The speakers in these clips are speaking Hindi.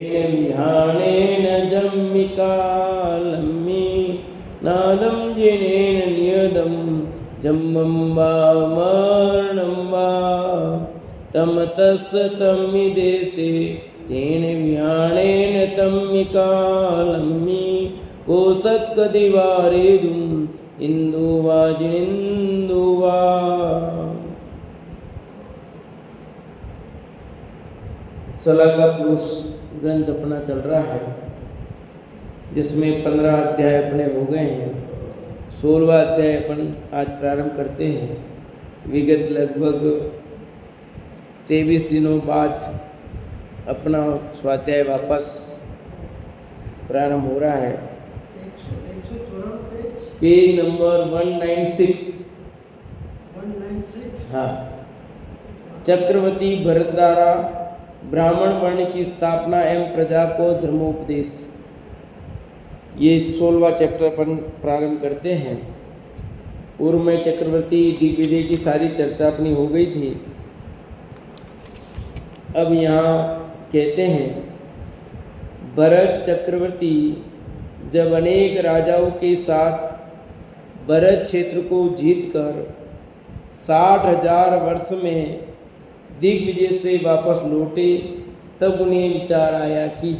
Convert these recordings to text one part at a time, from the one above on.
विहानेन जम्मिकालम्मि नादं जिनेन नियदं जम्बं वा मरणं वा तमतस्य तम्मिदेशे तेन विहानेन तम्मिकालम्मि कोशक्कदिवारेदुं इंदु वा जिनिंदु वा। सलाह का पुरुष ग्रंथ अपना चल रहा है, जिसमें 15 अध्याय अपने हो गए हैं। 16वां अध्याय अपन आज प्रारंभ करते हैं। विगत लगभग 23 दिनों बाद अपना स्वाध्याय वापस प्रारंभ हो रहा है। Page number 196। हाँ, चक्रवर्ती भरत द्वारा ब्राह्मण वर्ण की स्थापना एवं प्रजा को धर्मोपदेश, ये 16वां चैप्टर अपन प्रारंभ करते हैं। पूर्व में चक्रवर्ती दिग्विजय की सारी चर्चा अपनी हो गई थी। अब यहाँ कहते हैं, भरत चक्रवर्ती जब अनेक राजाओं के साथ भरत क्षेत्र को जीतकर 60,000 वर्ष में दिग्विजय से वापस लौटे, तब उन्हें विचार आया कि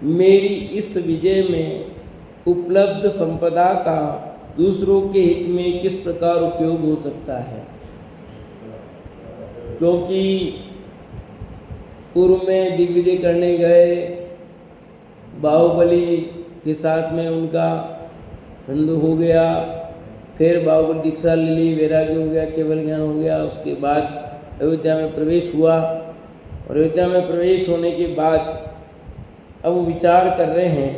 मेरी इस विजय में उपलब्ध संपदा का दूसरों के हित में किस प्रकार उपयोग हो सकता है। क्योंकि पूर्व में दिग्विजय करने गए, बाहुबली के साथ में उनका धंधु हो गया, फिर बाहुबली दीक्षा ले ली, वैराग्य हो गया, केवल ज्ञान हो गया। उसके बाद अयोध्या में प्रवेश हुआ और अयोध्या में प्रवेश होने के बाद अब वो विचार कर रहे हैं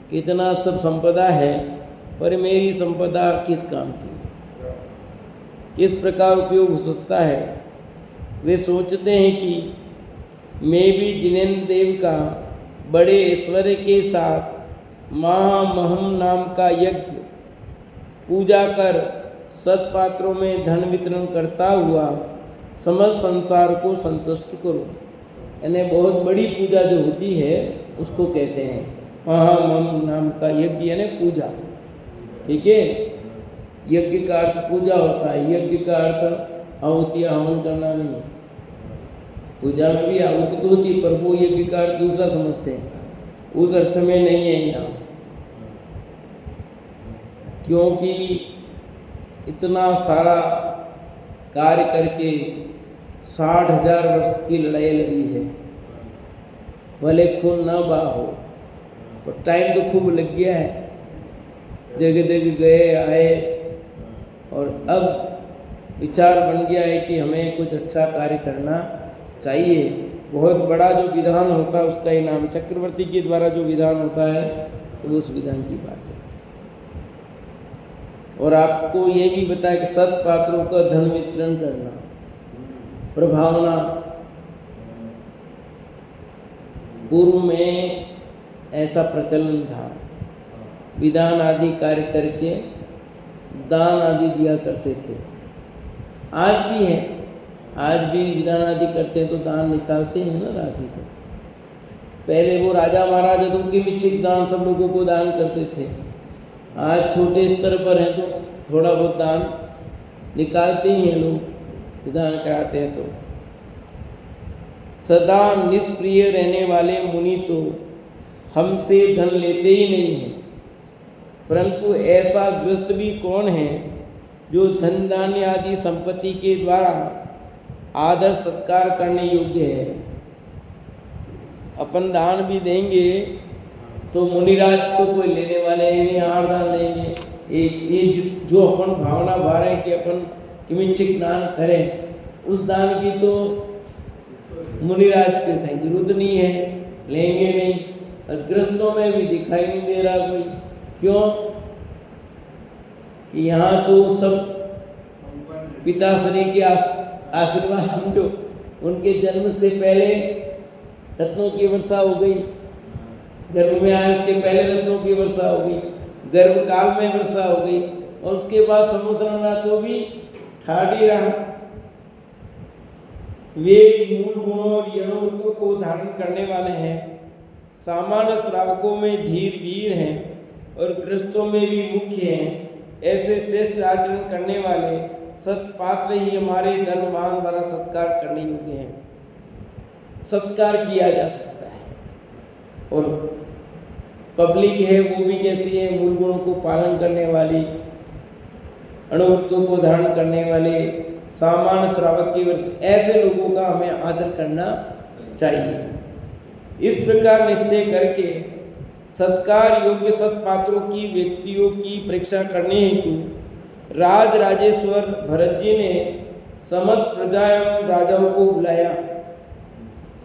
कि इतना सब संपदा है, पर मेरी संपदा किस काम की, किस प्रकार उपयोग हो सकता है। वे सोचते हैं कि मैं भी जिनेंद्र देव का बड़े ऐश्वर्य के साथ महामहम नाम का यज्ञ पूजा कर सत्पात्रों में धन वितरण करता हुआ समस्त संसार को संतुष्ट करूं। यानी बहुत बड़ी पूजा जो होती है उसको कहते हैं महामहम नाम का यज्ञ, यानी पूजा। ठीक है, यज्ञ का अर्थ पूजा होता है। यज्ञ का अर्थ आहुति हवन करना नहीं। पूजा में भी आहुति तो होती है, पर वो यज्ञ का अर्थ दूसरा समझते हैं, उस अर्थ में नहीं है यहाँ। क्योंकि इतना सारा कार्य करके 60,000 वर्ष की लड़ाई लड़ी है, भले खून ना बहा हो, पर टाइम तो खूब लग गया है। जगह जगह गए आए, और अब विचार बन गया है कि हमें कुछ अच्छा कार्य करना चाहिए। बहुत बड़ा जो विधान होता है उसका ही नाम, चक्रवर्ती के द्वारा जो विधान होता है तो उस विधान की बात है। और आपको ये भी बताया कि सत्पात्रों का धन वितरण करना, प्रभावना। पूर्व में ऐसा प्रचलन था, विधान आदि कार्य करके दान आदि दिया करते थे। आज भी है, आज भी विधान आदि करते हैं तो दान निकालते हैं ना, राशि। तो पहले वो राजा महाराजा तो उनके मिच्छिक दान सब लोगों को दान करते थे। आज छोटे स्तर पर है तो थोड़ा बहुत दान निकालते ही हैं लोग, विधान कराते हैं। तो सदा निष्प्रिय रहने वाले मुनि तो हमसे धन लेते ही नहीं हैं, परंतु ऐसा ग्रस्त भी कौन है जो धन धान्य आदि संपत्ति के द्वारा आदर सत्कार करने योग्य है। अपन दान भी देंगे तो मुनिराज तो कोई लेने वाले हैं नहीं, हार दान लेंगे। ये जिस जो अपन भावना भा रहे हैं कि अपन किमिच्छिक दान करें, उस दान की तो मुनिराज के कहीं जरूरत नहीं है, लेंगे नहीं। और गृहस्थों में भी दिखाई नहीं दे रहा कोई। क्यों कि यहाँ तो सब पिताश्री के आशीर्वाद समझो, उनके जन्म से पहले रत्नों की वर्षा हो गई, गर्भ में आए उसके पहले रत्नों की वर्षा हो गई, गर्भ काल में वर्षा हो गई, और उसके बाद समुद्र तो भी ठाट ही रहा। वे मूल गुणों और यणोवृत्तों को धारण करने वाले हैं। सामान्य श्रावकों में धीर वीर हैं और गृहस्थों में भी मुख्य हैं। ऐसे श्रेष्ठ आचरण करने वाले सत्पात्र ही हमारे धर्मवान द्वारा सत्कार करने योग्य हैं, सत्कार किया जा सकता है। और पब्लिक है वो भी कैसी है, मूल गुणों को पालन करने वाली, अणुवृत्तों को धारण करने वाले, सामान्य श्रावक के वृत्त, ऐसे लोगों का हमें आदर करना चाहिए। इस प्रकार निश्चय करके सत्कार योग्य सत्पात्रों की व्यक्तियों की परीक्षा करने हेतु राज राजेश्वर भरत जी ने समस्त प्रजा एवं राजाओं को बुलाया।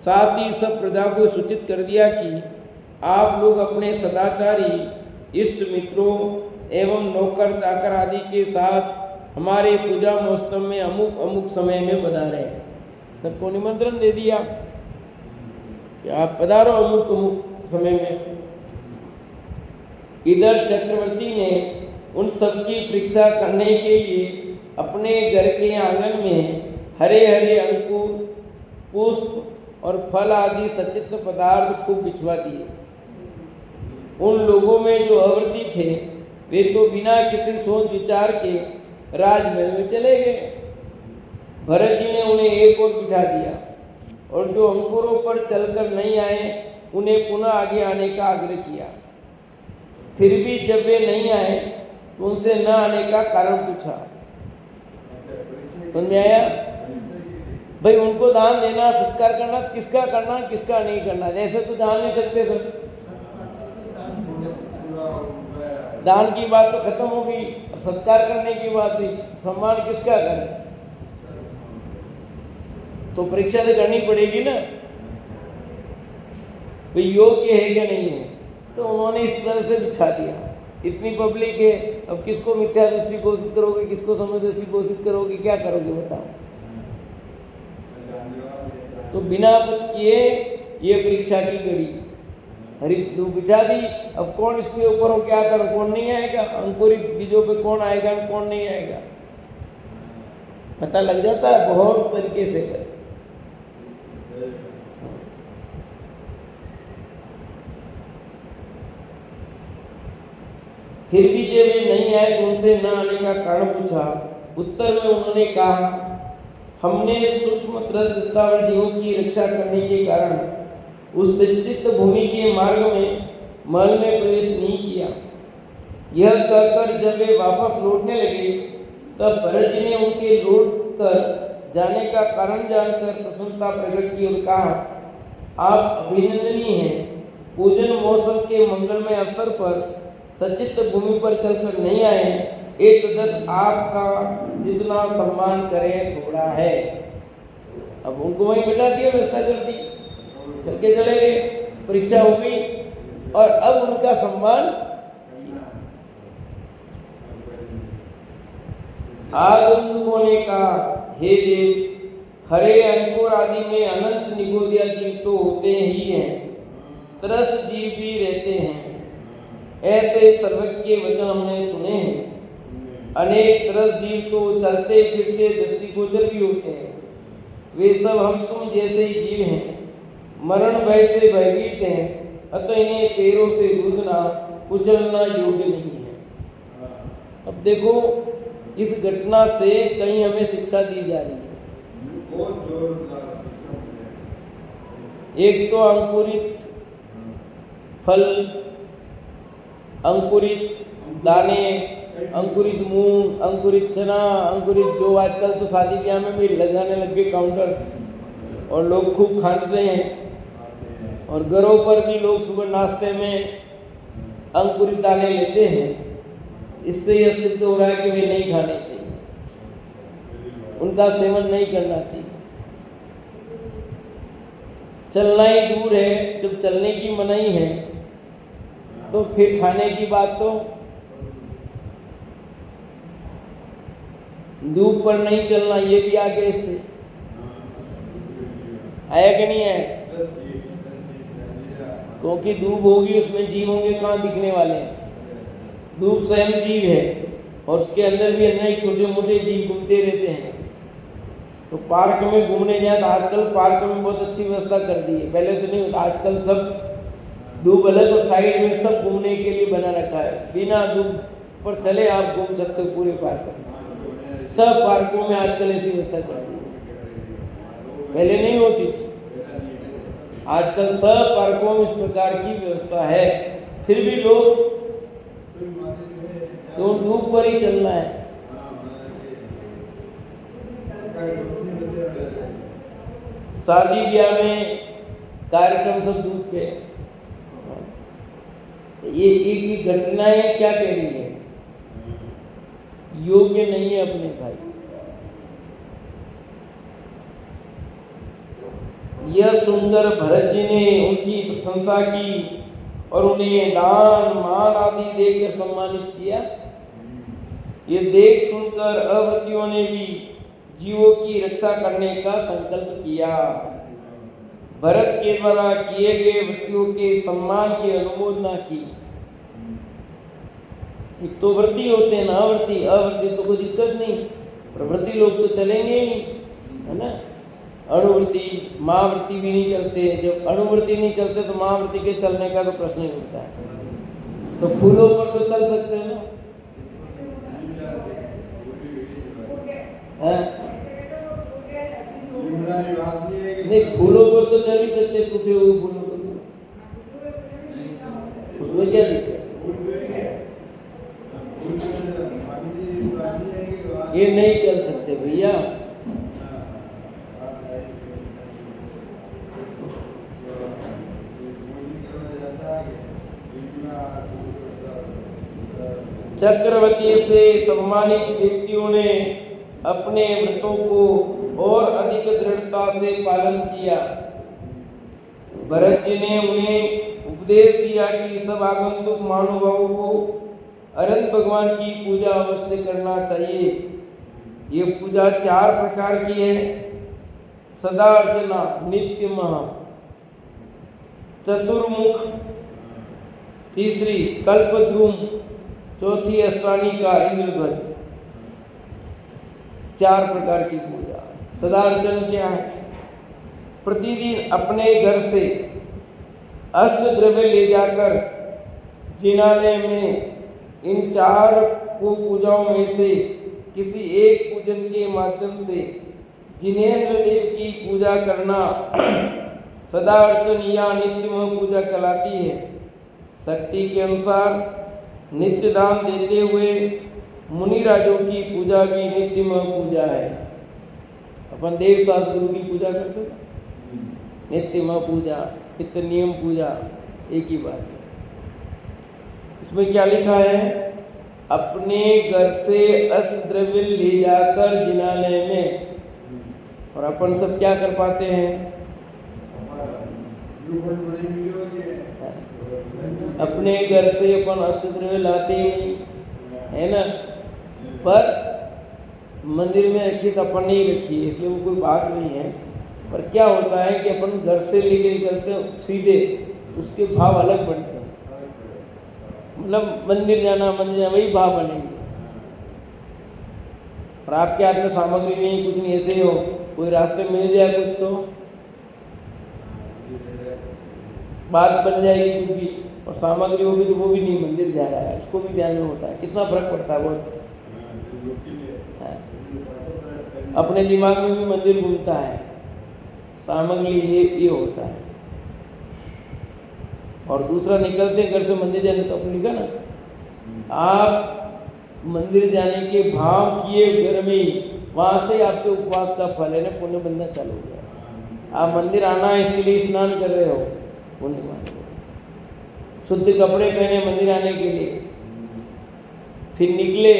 साथ ही सब प्रजा को सूचित कर दिया कि आप लोग अपने सदाचारी इष्ट मित्रों एवं नौकर चाकर आदि के साथ हमारे पूजा महोत्सव में अमुक अमुक समय में पधारे। सबको निमंत्रण दे दिया कि आप पधारो अमुक अमुक समय में। इधर चक्रवर्ती ने उन सबकी परीक्षा करने के लिए अपने घर के आंगन में हरे हरे अंकुर, पुष्प और फल आदि सचित्र पदार्थ खूब बिछवा दिए। उन लोगों में जो अवर्ती थे वे तो बिना किसी सोच विचार के राजमहल में चले गए। भरत जी ने उन्हें एक और बिठा दिया और जो अंकुरों पर चलकर नहीं आए उन्हें पुनः आगे आने का आग्रह किया। फिर भी जब वे नहीं आए तो उनसे न आने का कारण पूछा। समझ में आया? भाई उनको दान देना, सत्कार करना, किसका करना किसका नहीं करना, ऐसे तो जान नहीं सकते सब। दान की बात तो खत्म हो गई, अब सत्कार करने की बात हुई, सम्मान किसका करे? तो परीक्षा तो करनी पड़ेगी ना, भाई योग्य है क्या नहीं है। तो उन्होंने इस तरह से बिछा दिया। इतनी पब्लिक है, अब किसको मिथ्या दृष्टि घोषित करोगे, किसको समय दृष्टि घोषित करोगे, क्या करोगे बताओ? तो बिना कुछ किए ये परीक्षा की घड़ी हरी बिछा दी। अब कौन इसके ऊपर हो क्या कर, कौन नहीं आएगा, अंकुरित बीजों पे कौन आएगा कौन नहीं आएगा पता लग जाता है बहुत तरीके से कर। फिर भी जब वे नहीं आए तो उनसे न आने का कारण पूछा। उत्तर में उन्होंने कहा, हमने सूक्ष्म तरस स्थावर जीवों की रक्षा करने के कारण उस संचित भूमि के मार्ग में महल में प्रवेश नहीं किया। यह कहकर जब वे वापस लौटने लगे तब भरत जी ने उनके लौट कर जाने का कारण जानकर प्रसन्नता प्रकट की और कहा, आप अभिनंदनीय हैं। पूजन महोत्सव के मंगलमय अवसर पर सचित भूमि पर चलकर नहीं आए, एक तदर्थ आपका जितना सम्मान करें थोड़ा है। अब उनको वहीं बिठा दिया, व्यवस्था कर दी, चल के चले गए। परीक्षा हो गई और अब उनका सम्मान किया। आगंतुकों ने कहा, हे देव, हरे अंकुर आदि में अनंत निगोदिया जीव तो होते ही हैं, तरस जीव भी रहते हैं। ऐसे सर्वज्ञ वचन हमने सुने हैं। अनेक तरस जीव तो चलते फिरते दृष्टिगोचर भी होते हैं, वे सब हम तुम जैसे ही जीव हैं, मरण भय से भयभीत हैं, अतः इन्हें पैरों से कूदना कुचलना योग्य नहीं है। अब देखो इस घटना से कहीं हमें शिक्षा दी जा रही है। एक तो अंकुरित फल, अंकुरित दाने, अंकुरित मूंग, अंकुरित चना, अंकुरित जो आजकल तो शादी ब्याह में भी लगाने लग गए काउंटर और लोग खूब खाते हैं। और घरों पर भी लोग सुबह नाश्ते में अंकुरित दाने लेते हैं। इससे यह सिद्ध हो रहा है कि वे नहीं खाने चाहिए, उनका सेवन नहीं करना चाहिए। चलना ही दूर है, जब चलने की मनाही है तो फिर खाने की बात तो धूप पर नहीं चलना, ये भी आगे इससे आया कि नहीं है? क्योंकि धूप होगी उसमें जीव होंगे, कहाँ दिखने वाले हैं? धूप स्वयं जीव है और उसके अंदर भी अनेक छोटे मोटे जीव घूमते रहते हैं। तो पार्क में घूमने जाए तो आजकल पार्क में बहुत अच्छी व्यवस्था कर दी है, पहले तो नहीं होता। आजकल सब दो अलग और साइड में सब घूमने के लिए बना रखा है, बिना दूब पर चले आप घूम सकते हो पूरे पार्क में। सब पार्कों में आजकल ऐसी व्यवस्था कर दी है, पहले नहीं होती थी। आजकल सब पार्कों में इस प्रकार की व्यवस्था है, फिर भी लोग तो धूप पर ही चलना है। शादी ब्याह में कार्यक्रम सब धूप पे, ये एक घटनाएं क्या कह रही है, योग्य नहीं है अपने भाई। यह सुनकर भरत जी ने उनकी प्रशंसा की और उन्हें दान मान आदि देकर सम्मानित किया। ये देख सुनकर अव्रतियों ने भी जीवों की रक्षा करने का संकल्प किया। भरत के द्वारा किए गए व्रतियों के सम्मान की अनुमोदना की। एक तो व्रती होते हैं ना, अव्रती तो कोई दिक्कत नहीं, पर व्रती लोग तो चलेंगे ही नहीं, है ना। अणुव्रती महाव्रती भी नहीं चलते, जब अणुव्रती नहीं चलते तो महाव्रती के चलने का तो प्रश्न ही उठता है। तो फूलों पर तो चल सकते हैं ना, नहीं फूलों पर तो चल ही सकते, टूटे हुए फूलों पर, उसमें क्या दिक्कत? ये नहीं चल सकते भैया। चक्रवर्ती से सम्मानित व्यक्तियों ने अपने व्रतों को और अधिक दृढ़ता से पालन किया। भरत जी ने उन्हें उपदेश दिया कि सब आगंतुक महानुभावों को अनंत भगवान की पूजा अवश्य करना चाहिए। ये पूजा 4 प्रकार की है। सदा अर्चना नित्य महा, चतुर्मुख, तीसरी कल्पद्रुम, चौथी अष्टानिका इंद्रध्वज। 4 प्रकार की पूजा। सदार्चन क्या है? प्रतिदिन अपने घर से अष्ट द्रव्य ले जाकर जिनालय में इन 4 को पूजाओं में से किसी एक पूजन के माध्यम से जिनेंद्र देव की पूजा करना सदार्चन या नित्यमय पूजा कहलाती है। शक्ति के अनुसार नित्य दान देते हुए मुनि राजों की पूजा भी नित्यमय पूजा है। अपन देव शास्त्र गुरु की पूजा करते हैं, नित्यमय पूजा, नित्य नियम पूजा, एक ही बात है। इसमें क्या लिखा है? अपने घर से अष्ट द्रव्य ले जाकर जिनालय में, और अपन सब क्या कर पाते हैं? अपने घर से अपन अष्ट द्रव्य लाते ही नहीं, है ना। पर मंदिर में रखी तो अपन नहीं रखी, इसलिए वो कोई बात नहीं है। पर क्या होता है कि अपन घर से लेके निकलते हैं सीधे, उसके भाव अलग बनते हैं। मतलब मंदिर जाना वही भाव बनेंगे। और आपके हाथ में सामग्री नहीं, कुछ नहीं, ऐसे हो कोई रास्ते मिल जाए कुछ तो बात बन जाएगी कुछ भी, और सामग्री होगी तो वो भी नहीं मंदिर जा रहा है, उसको भी ध्यान में होता है। कितना फर्क पड़ता है बहुत। अपने दिमाग में भी मंदिर घूमता है, सामग्री ये होता है। और दूसरा निकलते घर से मंदिर जाने तो अपन लिखा ना, आप मंदिर जाने के भाव किए घर में ही, वहाँ से आपके उपवास का फल है ना, पुण्य बनना चालू हो गया। आप मंदिर आना है इसके लिए स्नान कर रहे हो, पुण्य मान लो। शुद्ध कपड़े पहने मंदिर आने के लिए, फिर निकले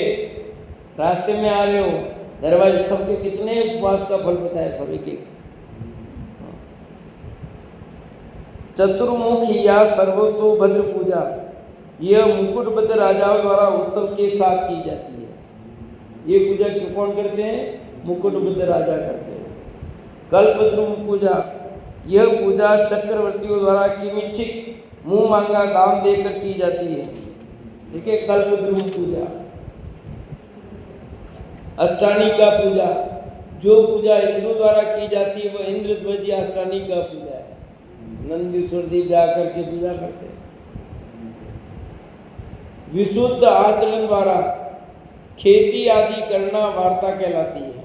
रास्ते में आ रहे हो, दरवाजे सबके कितने उपवास का फल बताया सभी के। चतुर्मुखी या सर्वतोभद्र पूजा, यह मुकुटबद्ध राजाओं द्वारा उत्सव के साथ की जाती है। ये पूजा क्यों कौन करते हैं? मुकुटबद्ध राजा करते हैं। कल्पद्रुम पूजा, यह पूजा चक्रवर्तियों द्वारा किमिच्छित मुंह मांगा दान देकर की जाती है। ठीक है, कल्पद्रुम पूजा। अष्टानिका पूजा, जो पूजा हिंदू द्वारा की जाती है वह इंद्र ध्वज या अष्टानी का पूजा है। नंदीश्वर दीप जाकर के पूजा करते हैं। विशुद्ध आचरण द्वारा खेती आदि करना वार्ता कहलाती है।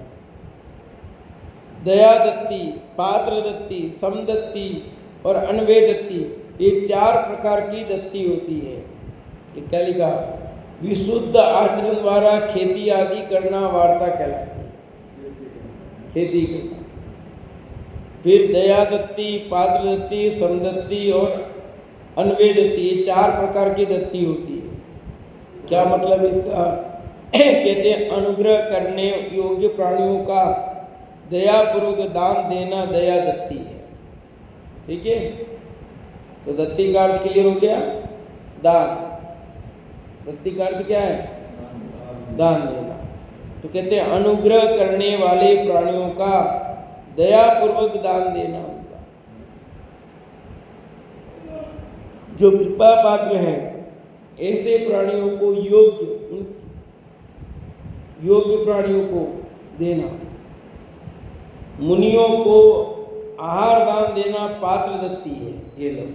दया दत्ती, पात्र दत्ती, समदत्ती और अनवय दत्ती, ये 4 प्रकार की दत्ती होती है। ये क्या लिखा? विशुद्ध आचरण द्वारा खेती आदि करना वार्ता कहलाती है, खेती करना। फिर दया दत्ती, पात्र दत्ती, समदत्ती और अनवय दत्ती, ये 4 प्रकार की दत्ती होती है। क्या मतलब इसका? कहते हैं अनुग्रह करने योग्य प्राणियों का दयापूर्वक दान देना दया दत्ती है। ठीक है, तो दत्ती का अर्थ क्लियर हो गया, दान। दत्ती का अर्थ क्या है? दान देना। तो कहते हैं अनुग्रह करने वाले प्राणियों का दयापूर्वक दान देना उनका। जो कृपा पात्र है ऐसे प्राणियों को योग्य प्राणियों को देना। मुनियों को आहार दान देना पात्र दत्ती है। ये लो,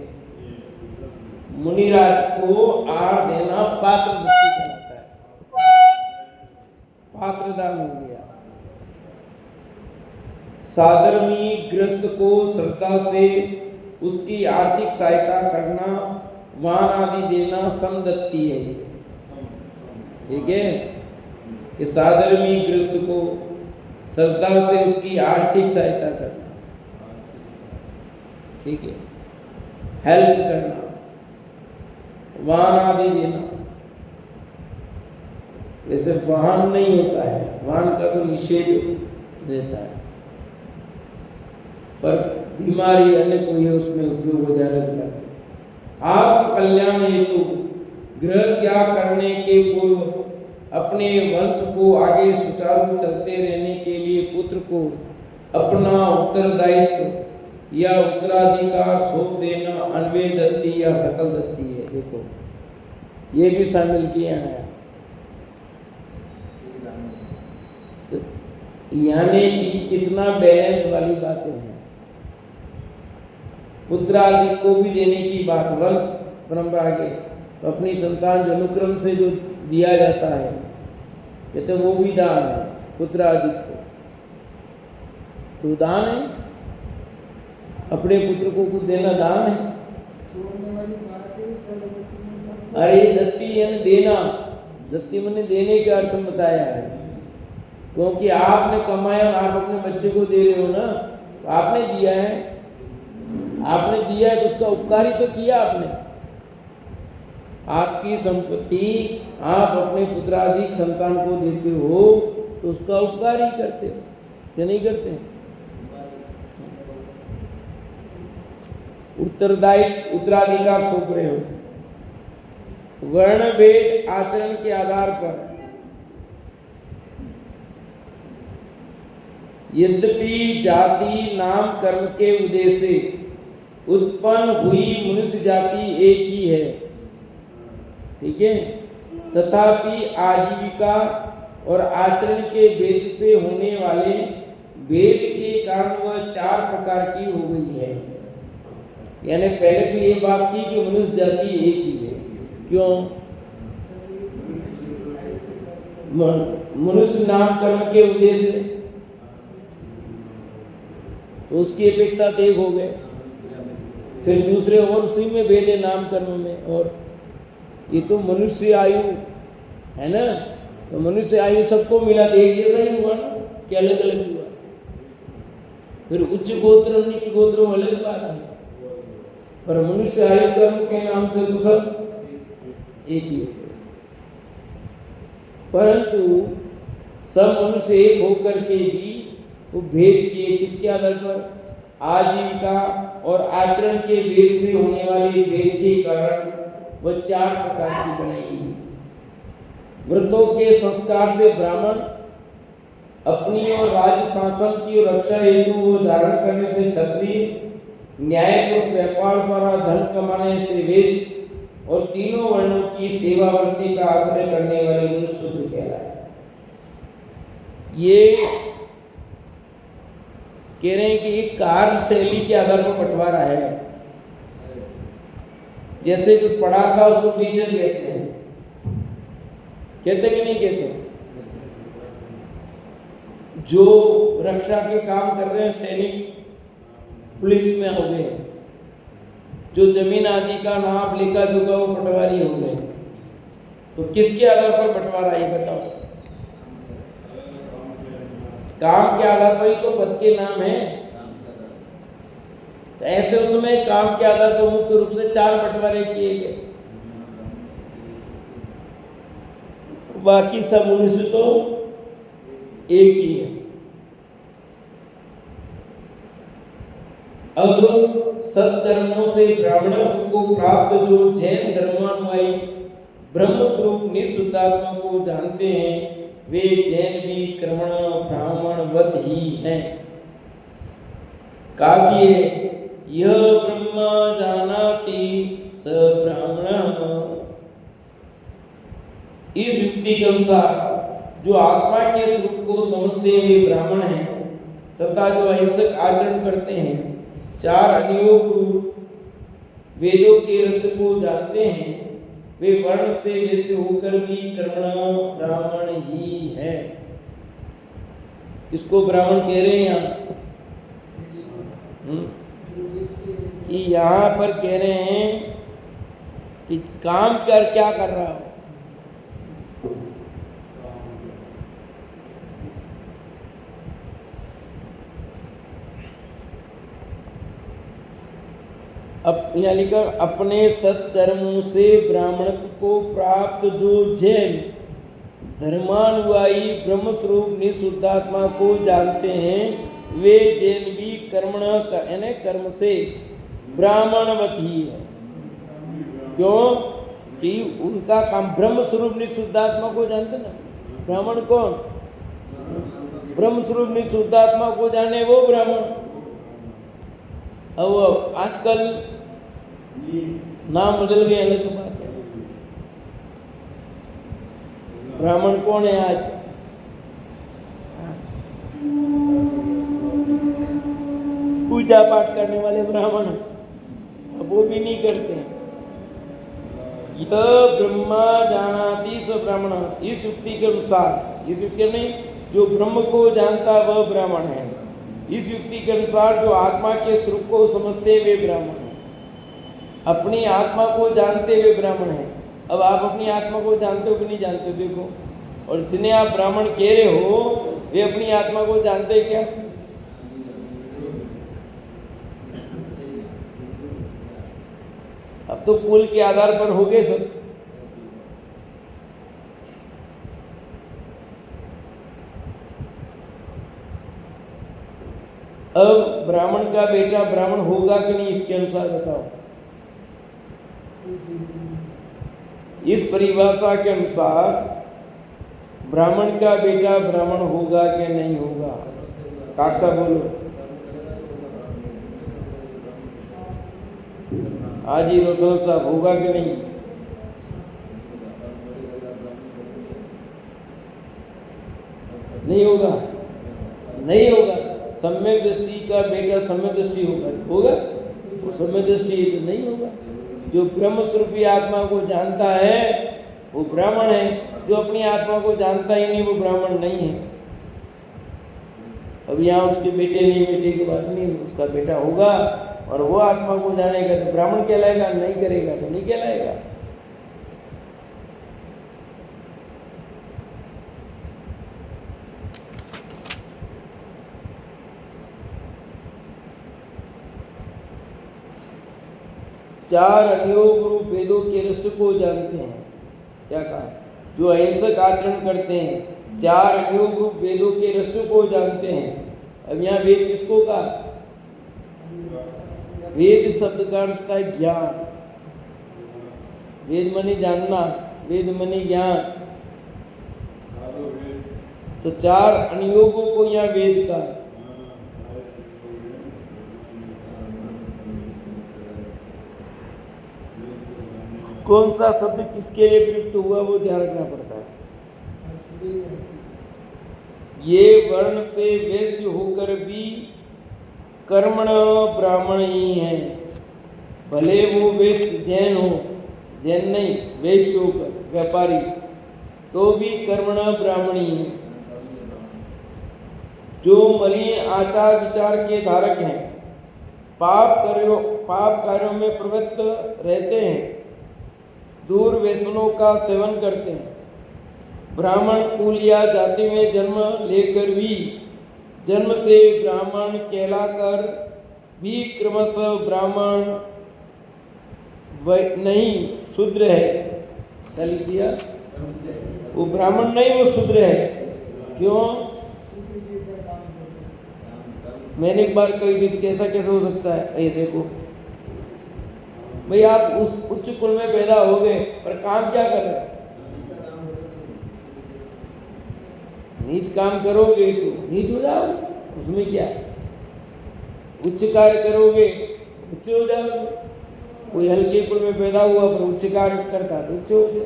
मुनिराज को आहार देना पात्र दत्ती कहलाता है, पात्र दान हो गया। साधर्मी गृहस्थ को श्रद्धा से उसकी आर्थिक सहायता करना, वाहन आदि देना समदत्ती है। ठीक है, कि साधर्मी गृहस्थ को श्रद्धा से उसकी आर्थिक सहायता करना, ठीक है, हेल्प करना, वाहन आदि देना। जैसे वाहन नहीं होता है, वाहन का तो निषेध रहता है, पर बीमारी अन्य कोई है उसमें उपयोग हो जाता है। आप कल्याण हेतु गृह त्याग करने के पूर्व अपने वंश को आगे सुचारू चलते रहने के लिए पुत्र को अपना उत्तरदायित्व या उत्तराधिकार सौंप देना अनवय दत्ती या सकल दत्ती है। देखो ये भी शामिल किया है, तो यानी कि कितना बैलेंस वाली बातें हैं। पुत्र आदि को भी देने की बात, वंश परंपरा आगे, तो अपनी संतान जो अनुक्रम से जो दिया जाता है कहते वो भी दान है। पुत्र आदि को तो दान है, अपने पुत्र को कुछ देना दान है। छोड़ने वाली बात है। अरे दत्ती यानी देना, दत्ती मैंने देने के अर्थ में बताया है, क्योंकि आपने कमाया और आप अपने बच्चे को दे रहे हो ना, तो आपने दिया है, आपने दिया है तो उसका उपकार ही तो किया आपने। आपकी संपत्ति आप अपने पुत्राधिक संतान को देते हो तो उसका उपकार ही करते हो, क्या नहीं करते? उत्तरदायित्व उत्तराधिकार सौंप रहे हो। वर्ण भेद आचरण के आधार पर यद्यपि जाति नाम कर्म के उद्देश्य से उत्पन्न हुई मनुष्य जाति एक ही है, ठीक है, तथापि आजीविका और आचरण के भेद से होने वाले भेद के कारण वह 4 प्रकार की हो गई है। यानी पहले तो ये बात की कि मनुष्य जाति एक ही है। क्यों? मनुष्य नाम कर्म के उद्देश्य से, तो उसकी अपेक्षा तो एक हो गए। फिर दूसरे और उसी में भेद है नाम कर्म में। और ये तो मनुष्य आयु है ना, तो मनुष्य आयु सबको मिला तो एक जैसा ही हुआ ना, कि अलग अलग हुआ। फिर उच्च गोत्र नीच गोत्र अलग बात है, पर मनुष्य आयु कर्म के नाम से तो सब एक ही हो गए। परंतु सब मनुष्य एक होकर के भी वो भेद किए किसके आधार पर? आजीविका और आचरण के भेद से होने वाले भेद के कारण वह 4 प्रकार की बनाई। व्रतों के संस्कार से ब्राह्मण, अपनी और राज्य शासन की रक्षा हेतु वो धारण करने से क्षत्रिय, न्यायपूर्वक व्यापार द्वारा धन कमाने से वैश्य और तीनों वर्णों की सेवावर्ती का आश्रय करने वाले मनुष्य शूद्र कहलाए। ये कह रहे हैं कि एक कार्य शैली के आधार पर बंटवारा है। जैसे जो पढ़ा था उसको टीचर कहते हैं, कहते कि नहीं कहते? जो रक्षा के काम कर रहे हैं सैनिक पुलिस में हो गए, जो जमीन आदि का नाप लेखा जोखा वो पटवारी हो गए। तो किसके आधार पर बंटवारा ये बताओ? काम के आधार पर ही तो पद के नाम है। तो ऐसे उसमें काम के आधार पर मुख्य रूप से 4 बंटवारे किए गए, बाकी सब 19 तो एक ही है। अब सत्कर्मों से ब्राह्मणत्व को प्राप्त जो जैन धर्मानुयायी ब्रह्म स्वरूप निःशुद्धात्मा को जानते हैं, वे जैन भी कर्मण ब्राह्मणवत ही हैं। काव्य यह ब्रह्म जानाति स ब्राह्मण, इस युक्ति के अनुसार जो आत्मा के स्वरूप को समझते वे ब्राह्मण हैं, तथा जो अहिंसक आचरण करते हैं, 4 अनियोग रूप वेदों के रस को जानते हैं, वे वर्ण से वैश्य होकर भी कर्मण ब्राह्मण ही है। किसको ब्राह्मण कह रहे हैं यहाँ? कि यहाँ पर कह रहे हैं कि काम कर क्या कर रहा हो। अब यहाँ लिखा अपने सत्कर्मों से ब्राह्मणत्व को प्राप्त जो जैन धर्मानुयायी ब्रह्म स्वरूप निःशुद्धात्मा को जानते हैं, वे जैन भी कर्मण यानी कर्म से ब्राह्मणवत ही है। क्यों? कि उनका काम ब्रह्म स्वरूप निःशुद्धात्मा को जानते ना। ब्राह्मण कौन? ब्रह्म स्वरूप निःशुद्धात्मा को जाने वो ब्राह्मण। अब आजकल नाम बदल गए, अलग बात है। ब्राह्मण कौन है आज? पूजा पाठ करने वाले ब्राह्मण, अब वो भी नहीं करते हैं। यह ब्रह्मा जानाति स ब्राह्मण, इस युक्ति के अनुसार, इस युक्ति नहीं, जो ब्रह्म को जानता वह ब्राह्मण है। इस युक्ति के अनुसार जो आत्मा के स्वरूप को समझते वे ब्राह्मण हैं। अपनी आत्मा को जानते हुए ब्राह्मण हैं। अब आप अपनी आत्मा को जानते हो कि नहीं जानते? देखो, और जिन्हें आप ब्राह्मण कह रहे हो वे अपनी आत्मा को जानते क्या? अब तो कुल के आधार पर हो गए सब। अब ब्राह्मण का बेटा ब्राह्मण होगा कि नहीं, इसके अनुसार बताओ। इस परिभाषा के अनुसार ब्राह्मण का बेटा ब्राह्मण होगा कि नहीं होगा? काका बोलो। हाजी रोशन साहब, होगा कि नहीं? नहीं होगा, नहीं होगा। सम्यक दृष्टि का बेटा सम्यक दृष्टि होगा, वो सम्यक दृष्टि तो नहीं होगा। जो ब्रह्म स्वरूपी आत्मा को जानता है वो ब्राह्मण है, जो अपनी आत्मा को जानता ही नहीं वो ब्राह्मण नहीं है। अब यहाँ उसके बेटे नहीं बेटे की बात नहीं, उसका बेटा होगा और वो आत्मा को जानेगा तो ब्राह्मण कहलाएगा, नहीं करेगा तो नहीं कहलाएगा। चार अनियोग रूप वेदों के रहस्य को जानते हैं। क्या कहा? जो अहिंसक आचरण करते हैं, 4 अनियोग रूप वेदों के रहस्य को जानते हैं। अब यहाँ वेद किसको कहा? वेद शब्द का अर्थ है ज्ञान। वेद मनी जानना, वेद मनी ज्ञान। तो 4 अनियोगों को यहाँ वेद का है। कौन सा शब्द किसके लिए प्रयुक्त हुआ वो ध्यान रखना पड़ता है। ये वर्ण से वैश्य होकर भी कर्मण ब्राह्मण ही हैं, भले वो वैश्य जैन हो, जैन नहीं वैश्य होकर व्यापारी, तो भी कर्मण ब्राह्मणी है। जो मलिन आचार विचार के धारक हैं, पाप कार्यों में प्रवृत्त रहते हैं, दूर व्यसनों का सेवन करते हैं, ब्राह्मण कुल या जाति में जन्म लेकर भी जन्म से ब्राह्मण कहलाकर भी क्रमशः ब्राह्मण नहीं शूद्र है। क्या लिख दिया? वो ब्राह्मण नहीं, वो शूद्र है। क्यों? मैंने एक बार कही थी कैसा कैसे हो सकता है? ये देखो भाई, आप उस उच्च कुल में पैदा हो गए पर काम क्या कर रहे हैं? नीच काम करोगे तो नीच हो जाओगे, उसमें क्या है? उच्च कार्य करोगे उच्च हो जाओगे। कोई हल्के कुल में पैदा हुआ पर उच्च कार्य करता तो उच्च हो गया।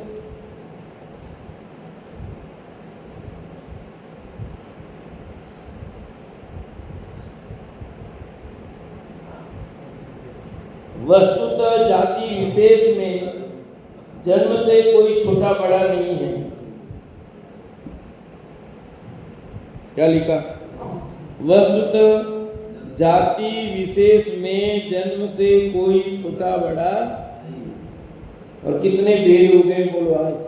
वस्तुतः जाति विशेष में जन्म से कोई छोटा बड़ा नहीं है। क्या लिखा? वस्तुतः जाति विशेष में जन्म से कोई छोटा बड़ा। और कितने भेद हो गए बोलो आज।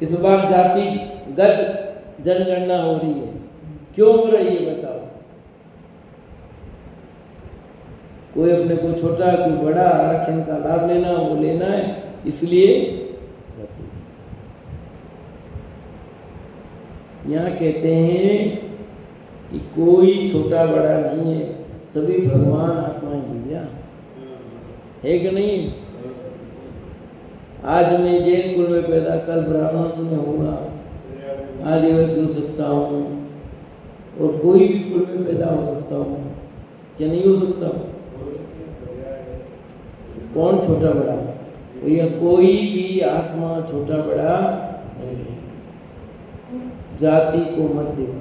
इस बार जातिगत जनगणना हो रही है। क्यों हो रही है बताओ? कोई अपने को छोटा कोई बड़ा आरक्षण का लाभ लेना, वो लेना है, इसलिए जाति। यहाँ कहते हैं कि कोई छोटा बड़ा नहीं है, सभी भगवान आत्माएं भैया, है कि नहीं? आज मैं जैन कुल में पैदा, कल ब्राह्मण में होगा, आदिवासी हो सकता हूँ, और कोई भी कुल में पैदा हो सकता हूँ। क्या नहीं हो सकता हूँ? कौन छोटा बड़ा? भैया कोई भी आत्मा छोटा बड़ा नहीं है। जाति को मत देखो,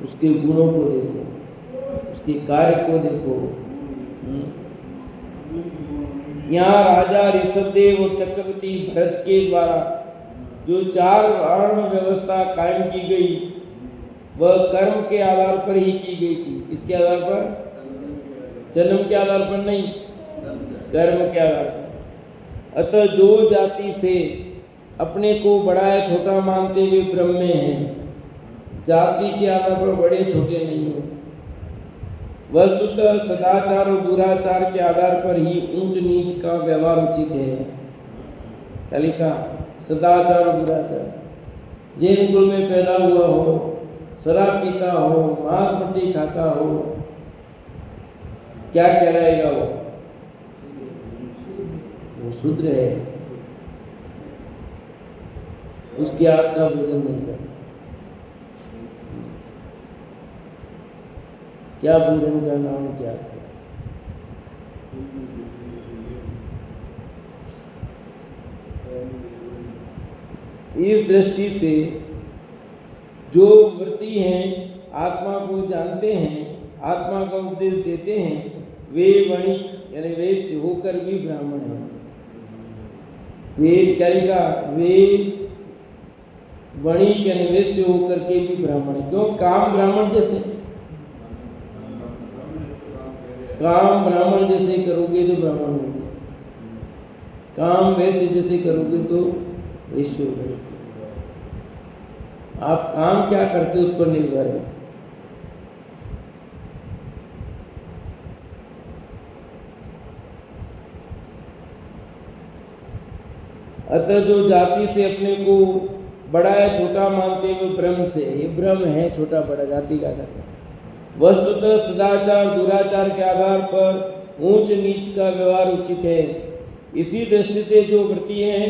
उसके गुणों को देखो, उसके कार्य को देखो। यहाँ राजा ऋषभदेव और चक्रवर्ती भरत के द्वारा जो 4 वर्ण व्यवस्था कायम की गई, वह कर्म के आधार पर ही की गई थी। किसके आधार पर? जन्म के आधार पर नहीं, कर्म के आधार पर। अतः जो जाति से अपने को बड़ा या छोटा मानते हुए ब्रह्म में हैं, जाति के आधार पर बड़े छोटे नहीं हो। वस्तुतः सदाचार और दुराचार के आधार पर ही ऊंच नीच का व्यवहार उचित है। क्या लिखा? सदाचार और दुराचार। जैन कुल में पैदा हुआ हो, शराब पीता हो, मांस मट्टी खाता हो, क्या कहलाएगा? वो शूद्र है। उसके हाथ का भोजन नहीं करना। क्या भोजन करना उनके हाथ का? इस दृष्टि से जो व्रती हैं, आत्मा को जानते हैं, आत्मा का उपदेश देते हैं, वे वणिक यानी वैश्य होकर भी ब्राह्मण हैं। वे क्या लिखा? वे वणिक यानी वैश्य होकर के भी ब्राह्मण है। क्यों? काम ब्राह्मण जैसे, काम ब्राह्मण जैसे करोगे तो ब्राह्मण हो गए, काम वैश्य जैसे करोगे तो वैश्य हो जाओगे। आप काम क्या करते हो उस पर निर्भर है। अतः जो जाति से अपने को बड़ा या छोटा मानते हुए ब्रह्म से, ये ब्रह्म है छोटा बड़ा जाति का आधार पर। वस्तुतः सदाचार दुराचार के आधार पर ऊंच नीच का व्यवहार उचित है। इसी दृष्टि से जो व्रती हैं,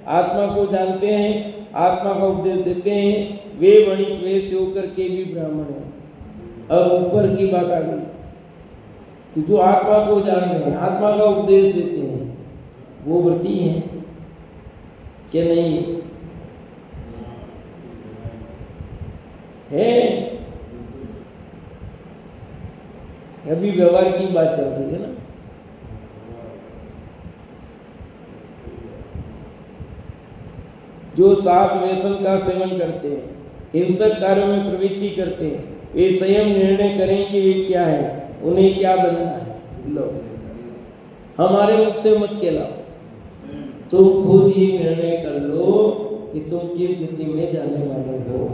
आत्मा को जानते हैं, आत्मा का उपदेश देते हैं, वे वणिक वैश्य होकर के भी ब्राह्मण हैं। अब ऊपर की बात आ गई कि जो आत्मा को जान रहे हैं, आत्मा का उपदेश देते हैं, वो व्रती हैं क्या नहीं है? अभी व्यवहार की बात चल रही है ना। जो सात व्यसन का सेवन करते हैं, हिंसक कार्यों में प्रवृत्ति करते हैं, वे स्वयं निर्णय करें कि वे क्या है, उन्हें क्या बनना है। लो, हमारे मुख से मत कहलाओ, तुम खुद ही निर्णय कर लो कि तुम किस गति में जाने वाले हो।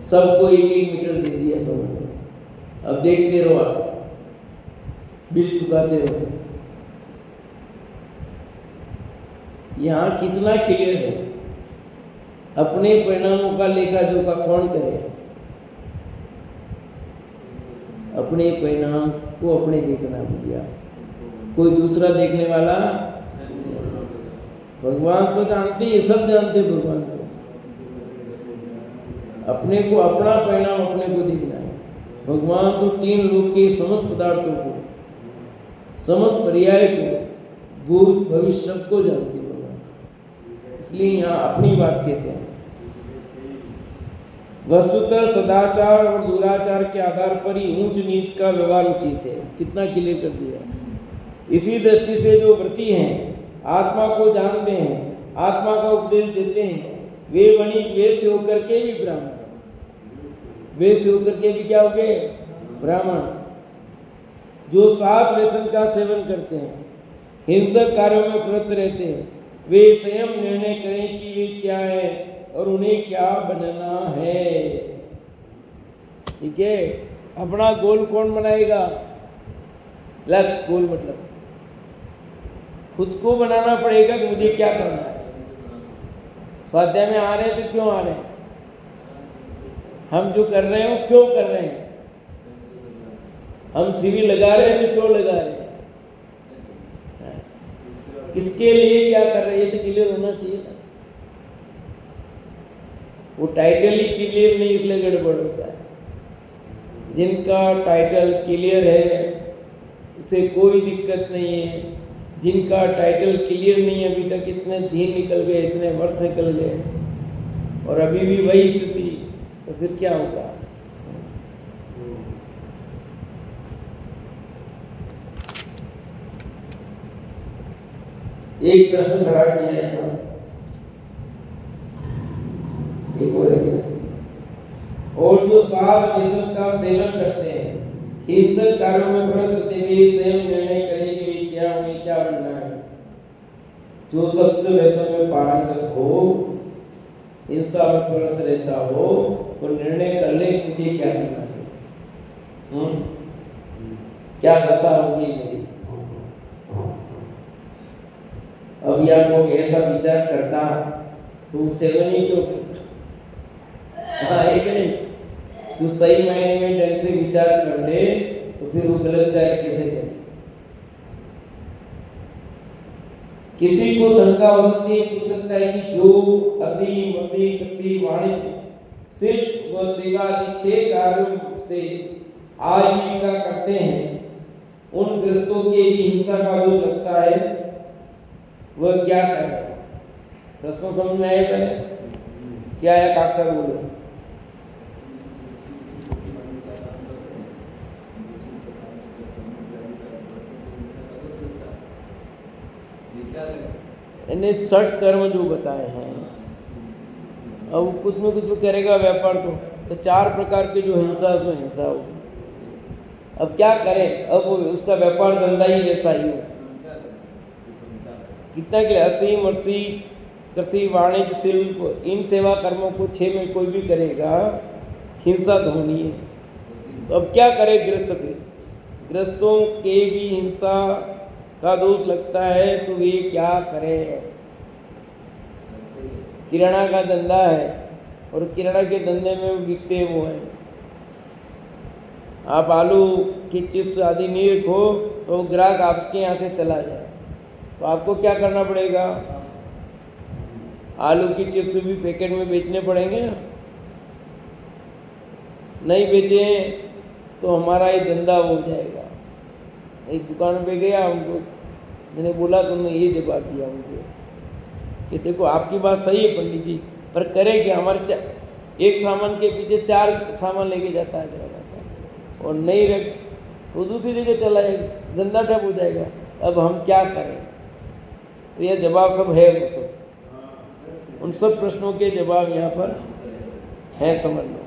सबको 1-1 मीटर दे दिया समझ लो, अब देखते रहो, आप बिल चुकाते रहो। यहाँ कितना क्लियर है, अपने परिणामों का लेखा जोखा कौन करे? अपने परिणाम को अपने देखना भैया, कोई दूसरा देखने वाला। भगवान तो जानते हैं, सब जानते हैं भगवान तो। अपने को अपना परिणाम अपने को देखना है। भगवान तो 3 लोक के समस्त पदार्थों को, समस्त पर्याय को, भूत भविष्य सबको जानते हैं भगवान। इसलिए यहाँ अपनी बात कहते हैं। वस्तुतः सदाचार और दुराचार के आधार पर ही ऊंच नीच का व्यवहार उचित है। कितना क्लियर कर दिया। इसी दृष्टि से जो व्रती हैं, आत्मा को जानते हैं, आत्मा का उपदेश देते हैं, वे वणिक वेश्य होकर के भी ब्राह्मण हैं। वेश्य होकर के भी क्या हो गए? ब्राह्मण। जो 7 व्यसन का सेवन करते हैं, हिंसक कार्यों में प्रवृत्त रहते हैं, वे स्वयं निर्णय करें कि वे क्या है और उन्हें क्या बनना है। ठीक है, अपना गोल कौन बनाएगा? लक्ष्य, गोल मतलब खुद को बनाना पड़ेगा कि मुझे क्या करना है। स्वाध्याय में आ रहे हैं तो क्यों आ रहे हैं? हम जो कर रहे हैं वो क्यों कर रहे हैं? हम शिविर लगा रहे हैं तो क्यों लगा रहे हैं? किसके लिए क्या कर रहे हैं, ये तो क्लियर होना चाहिए ना। वो टाइटल ही क्लियर नहीं, इसलिए गड़बड़ होता है। जिनका टाइटल क्लियर है उसे कोई दिक्कत नहीं है। जिनका टाइटल क्लियर नहीं है, अभी तक इतने दिन निकल गए, इतने वर्ष निकल गए और अभी भी वही स्थिति, तो फिर क्या होगा? एक प्रश्न खड़ा किया है यहाँ, एक और है। और जो 7 व्यसन का सेवन करते हैं, हिंसक कार्यों में प्रवृत्त रहते हुए स्वयं निर्णय करें कि वे क्या, उन्हें क्या बनना है। जो सत्य व्यसन में पारंगत हो, हिंसा में प्रवृत्त रहता हो, वो निर्णय कर ले मुझे क्या करना है, क्या दशा होगी मेरी। अब या कोई ऐसा विचार करता तो सेवन ही क्यों करता? हाँ, एक नहीं, जो सही मायने में ढंग से विचार कर ले तो फिर वो गलत कार्य कैसे करे? किसी को शंका हो सकती है, पूछ सकता है कि जो असीम, मसीह, कृषि, वाणिज्य, शिल्प व सेवा आदि 6 कार्यों से आजीविका करते हैं, उन गृहस्थों के भी हिंसा का दोष लगता है, वह क्या करे? प्रश्न समझ में आया? पहले क्या है? काक्षा बोलो। इन्हें 60 कर्म जो बताए हैं, अब कुछ में कुछ करेगा व्यापार तो 4 प्रकार के जो हिंसा, उसमें हिंसा होगी। अब क्या करें? अब उसका व्यापार धंधा ही वैसा ही हो। कितना के असीम, अर्सी, कृषि, वाणिज्य, शिल्प, इन सेवा कर्मों को 6 में कोई भी करेगा, हिंसा तो होनी है। तो अब क्या करे गृहस्थ पे? गृहस्थों के भी हिंसा का दोष लगता है, तो वे क्या करें? किराना का धंधा है और किराना के धंधे में वो बिकते वो हैं। आप आलू की चिप्स आदि नहीं रखो तो ग्राहक आपके यहाँ से चला जाए, तो आपको क्या करना पड़ेगा? आलू की चिप्स भी पैकेट में बेचने पड़ेंगे ना। नहीं बेचे तो हमारा ये धंधा हो जाएगा। एक दुकान पे गया, उनको मैंने बोला, तुमने ये जवाब दिया मुझे कि देखो आपकी बात सही है पंडित जी, पर करें क्या? हमारे एक सामान के पीछे 4 सामान लेके जाता है ग्राहक। और नहीं रख तो दूसरी जगह चला जाएगा, धंधा ठप हो जाएगा। अब हम क्या करें? तो यह जवाब सब है, वो सब उन सब प्रश्नों के जवाब यहाँ पर है, समझ लो।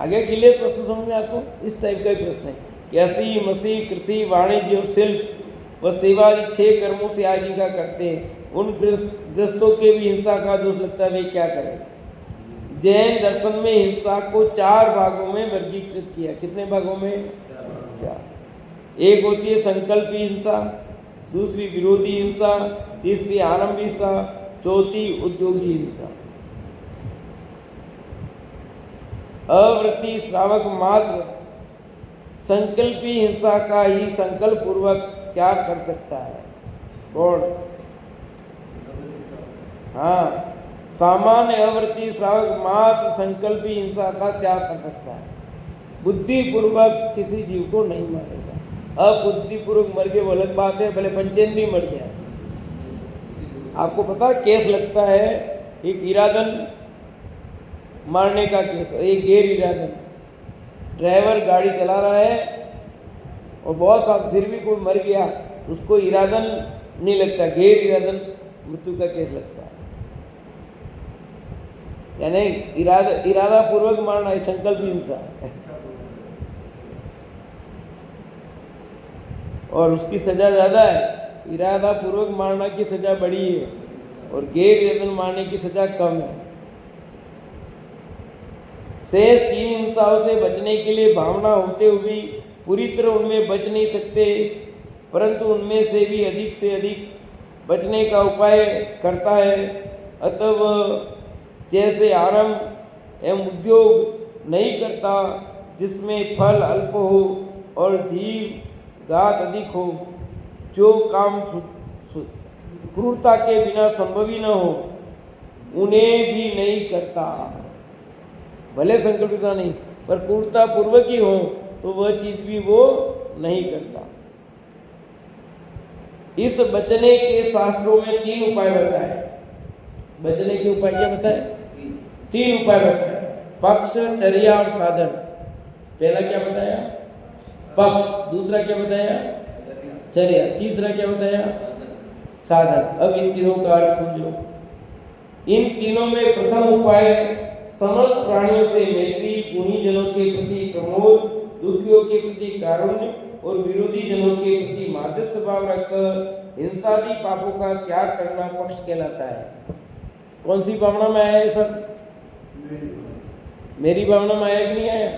आगे क्लियर प्रश्न समझ में आपको? इस टाइप का ही प्रश्न है कि हंसी मसीह कृषि वाणिज्य और शिल्प व सेवा आदि 6 कर्मों से आजीविका करते हैं, उन गृहस्थों के भी हिंसा का दोष लगता है, वे क्या करें? जैन दर्शन में हिंसा को 4 भागों में वर्गीकृत किया। कितने भागों में? 4। एक होती है संकल्पी हिंसा, दूसरी विरोधी हिंसा, तीसरी आरंभी हिंसा, चौथी उद्योगी हिंसा। अवृत्ति श्रावक मात्र संकल्पी हिंसा का ही संकल्प पूर्वक क्या कर सकता है? कौन? हाँ, सामान्य अवृत्ति श्रावक मात्र संकल्पी हिंसा का त्याग कर सकता है, बुद्धिपूर्वक किसी जीव को नहीं मारेगा। अब बुद्धिपूर्वक मर गए वो अलग बात है, भले पंचेंद्रिय मर जाए। आपको पता है केस लगता है, एक इरादन मारने का केस, एक गैर इरादन। ड्राइवर गाड़ी चला रहा है और बहुत साथ फिर भी कोई मर गया, उसको इरादन नहीं लगता, गैर इरादन मृत्यु का केस लगता है। यानी इरादा पूर्वक मारना है, संकल्प हिंसा है और उसकी सजा ज़्यादा है। इरादा पूर्वक मारना की सजा बड़ी है और गैर इरादन मारने की सजा कम है। शेष 3 हिंसाओं से बचने के लिए भावना होते हुए भी पूरी तरह उनमें बच नहीं सकते, परंतु उनमें से भी अधिक से अधिक बचने का उपाय करता है। अतः जैसे आरंभ एवं उद्योग नहीं करता, जिसमें फल अल्प हो और जीव घात अधिक हो, जो काम क्रूरता के बिना संभव ही न हो, उन्हें भी नहीं करता। भले संकल्प नहीं, पर क्रूरता पूर्वक ही हो तो वह चीज भी वो नहीं करता। इस बचने के शास्त्रों में 3 उपाय बताए। बचने के उपाय क्या बताए? 3 उपाय बताए, पक्ष, चर्या और साधन। पहला क्या बताया? पक्ष। दूसरा क्या बताया? चर्या। तीसरा क्या बताया? साधन। अब इन तीनों का अर्थ समझो। इन तीनों में प्रथम उपाय समस्त प्राणियों से मैत्री, गुणी जनों के प्रति प्रमोद, दुखियों के प्रति कारुण्य और विरोधी जनों के प्रति माध्यस्थ भाव रखकर हिंसादि पापों का त्याग करना पक्ष कहलाता है। कौन सी भावना में आया ये सब? मेरी भावना में आया कि नहीं आया?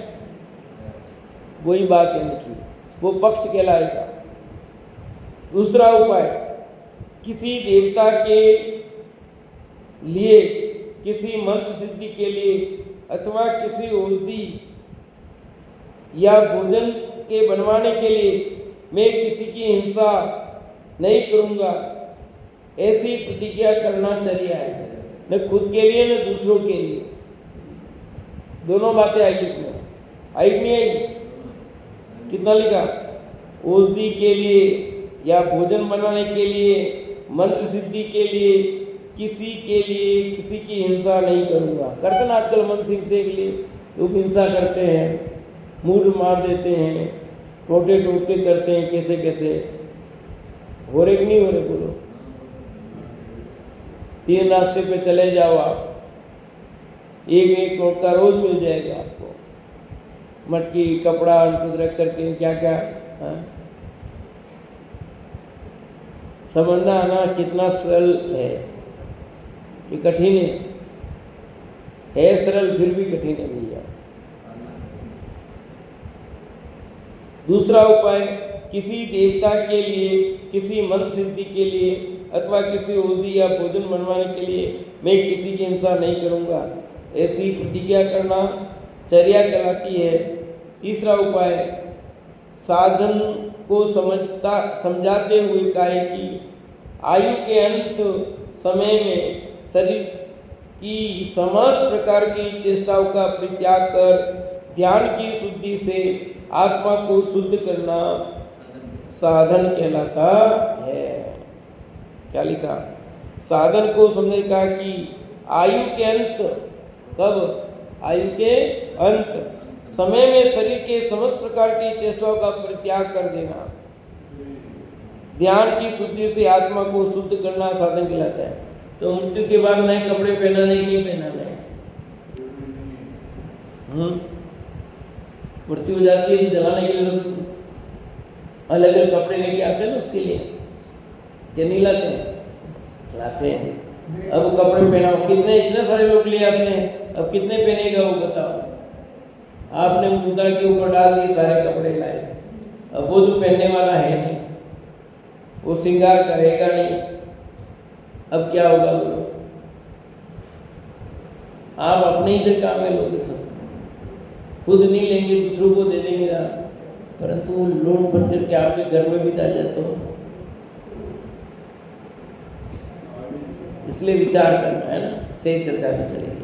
वही बात है लिखी, वो पक्ष कहलाएगा। दूसरा उपाय, किसी देवता के लिए, किसी मंत्र सिद्धि के लिए अथवा किसी औषधि या भोजन के बनवाने के लिए मैं किसी की हिंसा नहीं करूँगा, ऐसी प्रतिज्ञा करना चर्या है। न खुद के लिए न दूसरों के लिए। दोनों बातें आई इसमें, आई कि नहीं आई? कितना लिखा? औषधि के लिए या भोजन बनाने के लिए, मंत्र सिद्धि के लिए, किसी के लिए किसी की हिंसा नहीं करूँगा। करते ना आजकल मंत्र सिद्धि के लिए लोग हिंसा करते हैं, मूड मार देते हैं, टोटे टोटके करते हैं, कैसे कैसे हो रहे कि नहीं हो रहे? बोलो। 3 रास्ते पे चले जाओ आप, एक टोटका रोज मिल जाएगा आपको, मटकी कपड़ा उनको रख करके क्या क्या। समझना आना कितना सरल है कि कठिन है सरल फिर भी कठिन है भैया। दूसरा उपाय, किसी देवता के लिए, किसी मंत्र सिद्धि के लिए अथवा किसी औषधि या भोजन बनवाने के लिए मैं किसी की हिंसा नहीं करूँगा, ऐसी प्रतिज्ञा करना चर्या कहलाती है। तीसरा उपाय, साधन को समझाते हुए कहे कि आयु के अंत समय में शरीर की समस्त प्रकार की चेष्टाओं का परित्याग कर ध्यान की शुद्धि से आत्मा को शुद्ध करना साधन कहलाता है। क्या लिखा? साधन को समझे कहा कि आयु के अंत, कब? आयु के अंत समय में शरीर के समस्त प्रकार की चेष्टाओं का परित्याग कर देना, ध्यान की शुद्धि से आत्मा को शुद्ध करना साधन कहलाता है। तो मृत्यु के बाद नए कपड़े पहनाने ही नहीं पहनाने, मृत्यु हो जाती है तो जलाने के लिए लोग अलग अलग कपड़े लेके आते हैं ना, उसके लिए क्या नहीं लाते हैं? लाते हैं। अब वो कपड़े पहनाओ, कितने इतने सारे लोग ले आते हैं, अब कितने पहनेगा वो बताओ। आपने मुर्दा के ऊपर डाल दिए सारे कपड़े लाए, अब वो तो पहनने वाला है नहीं, वो श्रृंगार करेगा नहीं, अब क्या होगा बोलो? आप अपने इधर काम में लोगे, सब खुद नहीं लेंगे, दूसरों को दे देंगे ना, परंतु वो लोन फट करके आपके घर में भी आ जाते हो। इसलिए विचार करना है ना, सही चर्चा भी चलेगी।